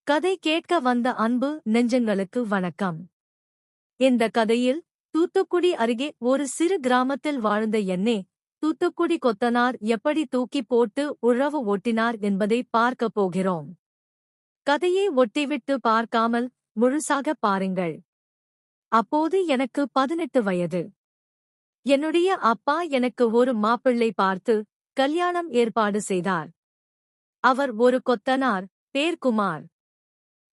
கதை கேட்க வந்த அன்பு நெஞ்சங்களுக்கு வணக்கம். இந்த கதையில் தூத்துக்குடி அருகே ஒரு சிறு கிராமத்தில் வாழ்ந்த என்னே தூத்துக்குடி கொத்தனார் எப்படி தூக்கி போட்டு உழவு ஓட்டினார் என்பதை பார்க்கப் போகிறோம். கதையை ஒட்டிவிட்டு பார்க்காமல் முழுசாக பாருங்கள். அப்போது எனக்கு 18 வயது. என்னுடைய அப்பா எனக்கு ஒரு மாப்பிள்ளை பார்த்து கல்யாணம் ஏற்பாடு செய்தார். அவர் ஒரு கொத்தனார், பேர் குமார்.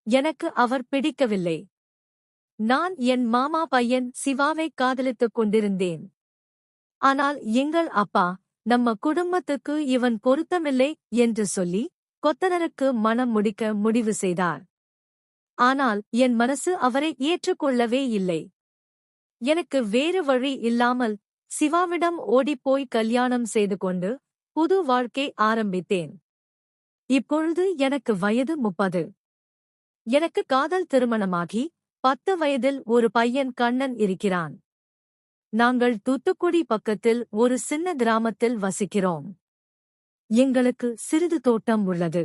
எனக்கு அவர் பிடிக்கவில்லை. நான் என் மாமா பையன் சிவாவை காதலித்துக் கொண்டிருந்தேன். ஆனால் எங்கள் அப்பா, நம்ம குடும்பத்துக்கு இவன் பொருத்தமில்லை என்று சொல்லி கொத்தனருக்கு மணம் முடிக்க முடிவு செய்தார். ஆனால் என் மனசு அவரை ஏற்றுக்கொள்ளவே இல்லை. எனக்கு வேறு வழி இல்லாமல் சிவாவிடம் ஓடிப்போய் கல்யாணம் செய்து கொண்டு புது வாழ்க்கை ஆரம்பித்தேன். இப்பொழுது எனக்கு வயது 30. எனக்கு காதல் திருமணமாகி 10 வயதில் ஒரு பையன் கண்ணன் இருக்கிறான். நாங்கள் தூத்துக்குடி பக்கத்தில் ஒரு சின்ன கிராமத்தில் வசிக்கிறோம். எங்களுக்கு சிறிது தோட்டம் உள்ளது.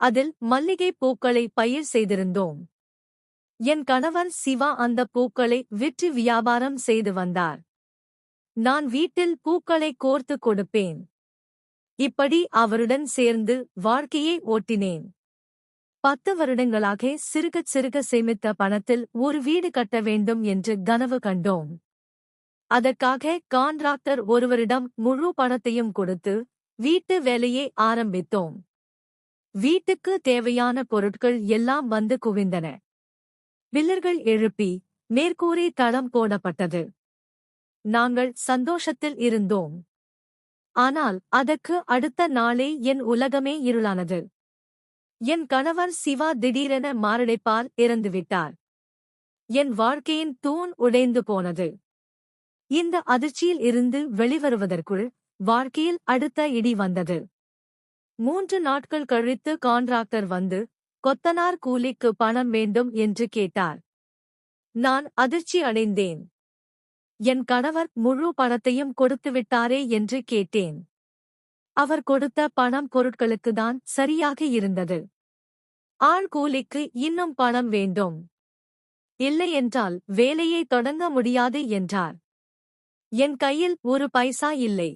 அதில் மல்லிகை பூக்களை பயிர் செய்திருந்தோம். என் கணவர் சிவா அந்த பூக்களை விற்று வியாபாரம் செய்து வந்தார். நான் வீட்டில் பூக்களை கோர்த்து கொடுப்பேன். இப்படி அவருடன் சேர்ந்து வாழ்க்கையை ஓட்டினேன். 10 வருடங்களாக சிறுகச் சிறுக சேமித்த பணத்தில் ஒரு வீடு கட்ட வேண்டும் என்று கனவு கண்டோம். அதற்காக கான்ட்ராக்டர் ஒருவரிடம் முழு பணத்தையும் கொடுத்து வீட்டு வேலையை ஆரம்பித்தோம். வீட்டுக்கு தேவையான பொருட்கள் எல்லாம் வந்து குவிந்தன. பில்லர்கள் எழுப்பி மேற்கூரை தளம் போடப்பட்டது. நாங்கள் சந்தோஷத்தில் இருந்தோம். ஆனால் அதற்கு அடுத்த நாளே என் உலகமே இருளானது. என் கணவர் சிவா திடீரென மாரடைப்பால் இறந்துவிட்டார். என் வாழ்க்கையின் தூண் உடைந்து போனது. இந்த அதிர்ச்சியில் இருந்து வெளிவருவதற்குள் வாழ்க்கையில் அடுத்த இடி வந்தது. 3 நாட்கள் கழித்து கான்ட்ராக்டர் வந்து கொத்தனார் கூலிக்கு பணம் வேண்டும் என்று கேட்டார். நான் அதிர்ச்சி அடைந்தேன். என் கணவர் முழு பணத்தையும் கொடுத்துவிட்டாரே என்று கேட்டேன். அவர் கொடுத்த பணம் பொருட்களுக்குதான் சரியாக இருந்தது. ஆள் கூலிக்கு இன்னும் பணம் வேண்டும். இல்லையென்றால் வேலையை தொடங்க முடியாது என்றார். என் கையில் ஒரு பைசா இல்லை.